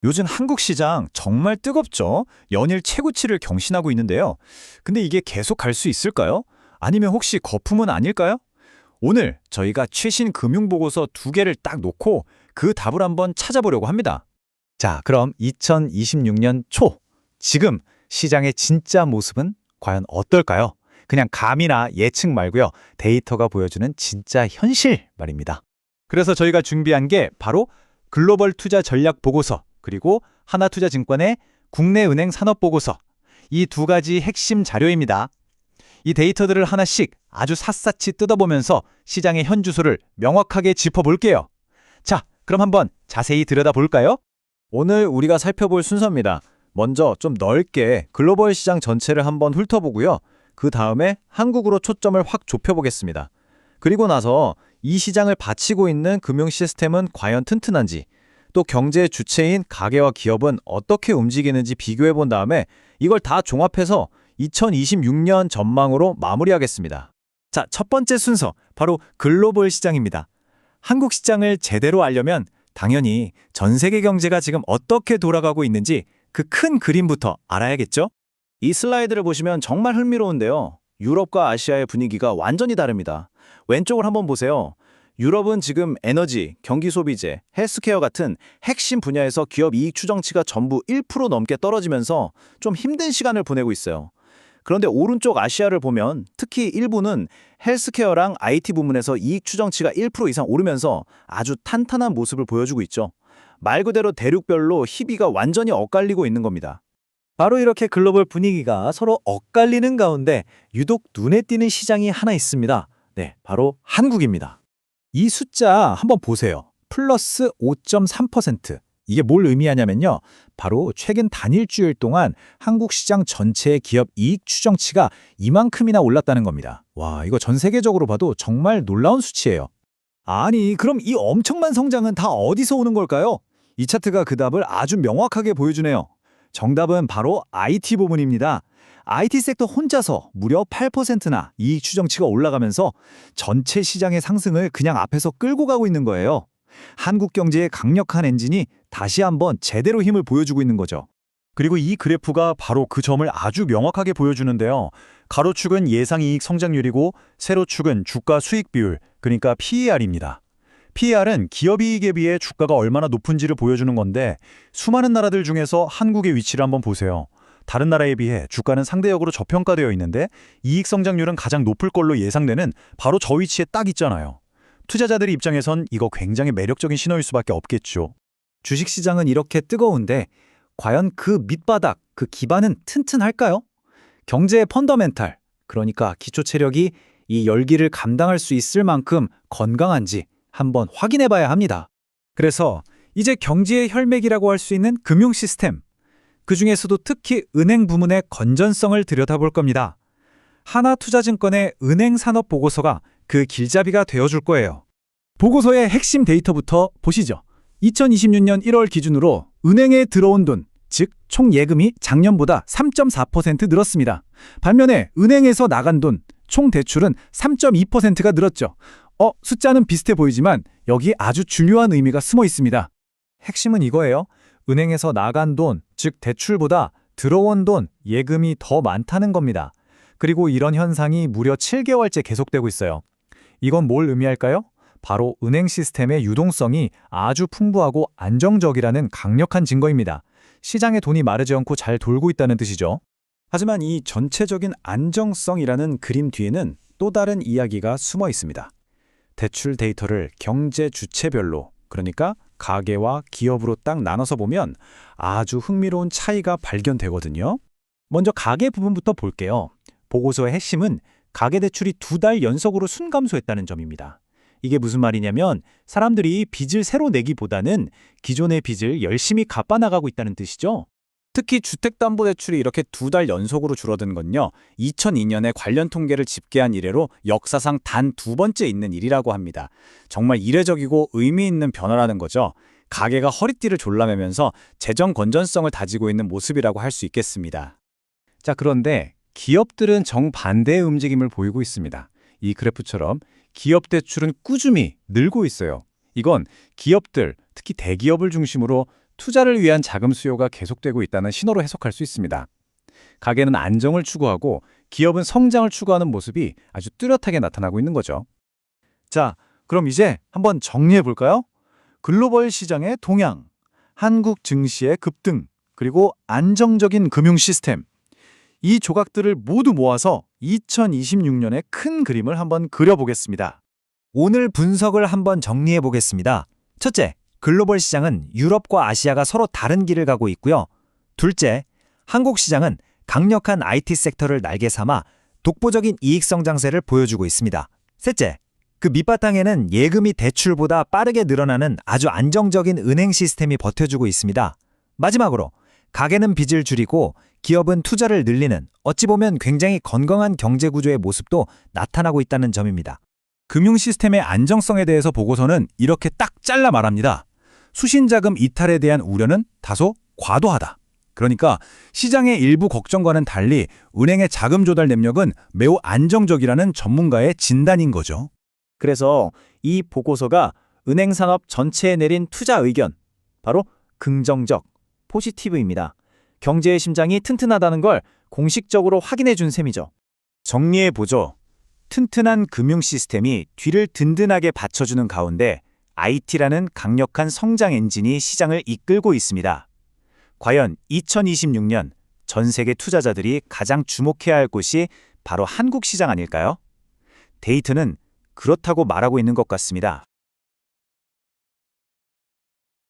요즘 한국 시장 정말 뜨겁죠? 연일 최고치를 경신하고 있는데요. 근데 이게 계속 갈 수 있을까요? 아니면 혹시 거품은 아닐까요? 오늘 저희가 최신 금융보고서 두 개를 딱 놓고 그 답을 한번 찾아보려고 합니다. 자, 그럼 2026년 초, 지금 시장의 진짜 모습은 과연 어떨까요? 그냥 감이나 예측 말고요. 데이터가 보여주는 진짜 현실 말입니다. 그래서 저희가 준비한 게 바로 글로벌 투자 전략 보고서, 그리고 하나투자증권의 국내 은행 산업 보고서, 이 두 가지 핵심 자료입니다. 이 데이터들을 하나씩 아주 샅샅이 뜯어보면서 시장의 현주소를 명확하게 짚어볼게요. 자, 그럼 한번 자세히 들여다볼까요? 오늘 우리가 살펴볼 순서입니다. 먼저 좀 넓게 글로벌 시장 전체를 한번 훑어보고요. 그 다음에 한국으로 초점을 확 좁혀보겠습니다. 그리고 나서 이 시장을 바치고 있는 금융 시스템은 과연 튼튼한지, 또 경제의 주체인 가계와 기업은 어떻게 움직이는지 비교해 본 다음에 이걸 다 종합해서 2026년 전망으로 마무리하겠습니다. 자, 첫 번째 순서, 바로 글로벌 시장입니다. 한국 시장을 제대로 알려면 당연히 전 세계 경제가 지금 어떻게 돌아가고 있는지 그 큰 그림부터 알아야겠죠? 이 슬라이드를 보시면 정말 흥미로운데요. 유럽과 아시아의 분위기가 완전히 다릅니다. 왼쪽을 한번 보세요. 유럽은 지금 에너지, 경기소비재, 헬스케어 같은 핵심 분야에서 기업 이익 추정치가 전부 1% 넘게 떨어지면서 좀 힘든 시간을 보내고 있어요. 그런데 오른쪽 아시아를 보면 특히 일부는 헬스케어랑 IT 부문에서 이익 추정치가 1% 이상 오르면서 아주 탄탄한 모습을 보여주고 있죠. 말 그대로 대륙별로 희비가 완전히 엇갈리고 있는 겁니다. 바로 이렇게 글로벌 분위기가 서로 엇갈리는 가운데 유독 눈에 띄는 시장이 하나 있습니다. 네, 바로 한국입니다. 이 숫자 한번 보세요. 플러스 5.3%. 이게 뭘 의미하냐면요. 바로 최근 단일주일 동안 한국 시장 전체의 기업 이익 추정치가 이만큼이나 올랐다는 겁니다. 와, 이거 전 세계적으로 봐도 정말 놀라운 수치예요. 아니, 그럼 이 엄청난 성장은 다 어디서 오는 걸까요? 이 차트가 그 답을 아주 명확하게 보여주네요. 정답은 바로 IT 부문입니다. IT 섹터 혼자서 무려 8%나 이익 추정치가 올라가면서 전체 시장의 상승을 그냥 앞에서 끌고 가고 있는 거예요. 한국 경제의 강력한 엔진이 다시 한번 제대로 힘을 보여주고 있는 거죠. 그리고 이 그래프가 바로 그 점을 아주 명확하게 보여주는데요. 가로축은 예상이익 성장률이고 세로축은 주가 수익 비율, 그러니까 PER입니다. PER은 기업이익에 비해 주가가 얼마나 높은지를 보여주는 건데 수많은 나라들 중에서 한국의 위치를 한번 보세요. 다른 나라에 비해 주가는 상대적으로 저평가되어 있는데 이익 성장률은 가장 높을 걸로 예상되는 바로 저 위치에 딱 있잖아요. 투자자들의 입장에선 이거 굉장히 매력적인 신호일 수밖에 없겠죠. 주식시장은 이렇게 뜨거운데 과연 그 밑바닥, 그 기반은 튼튼할까요? 경제의 펀더멘탈, 그러니까 기초 체력이 이 열기를 감당할 수 있을 만큼 건강한지 한번 확인해 봐야 합니다. 그래서 이제 경제의 혈맥이라고 할 수 있는 금융 시스템, 그 중에서도 특히 은행 부문의 건전성을 들여다볼 겁니다. 하나투자증권의 은행 산업 보고서가 그 길잡이가 되어줄 거예요. 보고서의 핵심 데이터부터 보시죠. 2026년 1월 기준으로 은행에 들어온 돈, 즉 총 예금이 작년보다 3.4% 늘었습니다. 반면에 은행에서 나간 돈, 총 대출은 3.2%가 늘었죠. 숫자는 비슷해 보이지만 여기 아주 중요한 의미가 숨어 있습니다. 핵심은 이거예요. 은행에서 나간 돈, 즉 대출보다 들어온 돈, 예금이 더 많다는 겁니다. 그리고 이런 현상이 무려 7개월째 계속되고 있어요. 이건 뭘 의미할까요? 바로 은행 시스템의 유동성이 아주 풍부하고 안정적이라는 강력한 증거입니다. 시장에 돈이 마르지 않고 잘 돌고 있다는 뜻이죠. 하지만 이 전체적인 안정성이라는 그림 뒤에는 또 다른 이야기가 숨어 있습니다. 대출 데이터를 경제 주체별로, 그러니까 가계와 기업으로 딱 나눠서 보면 아주 흥미로운 차이가 발견되거든요. 먼저 가계 부분부터 볼게요. 보고서의 핵심은 가계대출이 2달 연속으로 순감소했다는 점입니다. 이게 무슨 말이냐면 사람들이 빚을 새로 내기보다는 기존의 빚을 열심히 갚아나가고 있다는 뜻이죠. 특히 주택담보대출이 이렇게 2달 연속으로 줄어든 건요, 2002년에 관련 통계를 집계한 이래로 역사상 단 2번째 있는 일이라고 합니다. 정말 이례적이고 의미 있는 변화라는 거죠. 가계가 허리띠를 졸라매면서 재정 건전성을 다지고 있는 모습이라고 할 수 있겠습니다. 자, 그런데 기업들은 정반대의 움직임을 보이고 있습니다. 이 그래프처럼 기업 대출은 꾸준히 늘고 있어요. 이건 기업들, 특히 대기업을 중심으로 투자를 위한 자금 수요가 계속되고 있다는 신호로 해석할 수 있습니다. 가계는 안정을 추구하고 기업은 성장을 추구하는 모습이 아주 뚜렷하게 나타나고 있는 거죠. 자, 그럼 이제 한번 정리해 볼까요? 글로벌 시장의 동향, 한국 증시의 급등, 그리고 안정적인 금융 시스템. 이 조각들을 모두 모아서 2026년의 큰 그림을 한번 그려보겠습니다. 오늘 분석을 한번 정리해 보겠습니다. 첫째, 글로벌 시장은 유럽과 아시아가 서로 다른 길을 가고 있고요. 둘째, 한국 시장은 강력한 IT 섹터를 날개 삼아 독보적인 이익 성장세를 보여주고 있습니다. 셋째, 그 밑바탕에는 예금이 대출보다 빠르게 늘어나는 아주 안정적인 은행 시스템이 버텨주고 있습니다. 마지막으로 가계는 빚을 줄이고 기업은 투자를 늘리는 어찌 보면 굉장히 건강한 경제 구조의 모습도 나타나고 있다는 점입니다. 금융 시스템의 안정성에 대해서 보고서는 이렇게 딱 잘라 말합니다. 수신자금 이탈에 대한 우려는 다소 과도하다. 그러니까 시장의 일부 걱정과는 달리 은행의 자금 조달 능력은 매우 안정적이라는 전문가의 진단인 거죠. 그래서 이 보고서가 은행 산업 전체에 내린 투자 의견, 바로 긍정적, 포지티브입니다. 경제의 심장이 튼튼하다는 걸 공식적으로 확인해 준 셈이죠. 정리해 보죠. 튼튼한 금융 시스템이 뒤를 든든하게 받쳐주는 가운데 IT라는 강력한 성장 엔진이 시장을 이끌고 있습니다. 과연 2026년 전 세계 투자자들이 가장 주목해야 할 곳이 바로 한국 시장 아닐까요? 데이터는 그렇다고 말하고 있는 것 같습니다.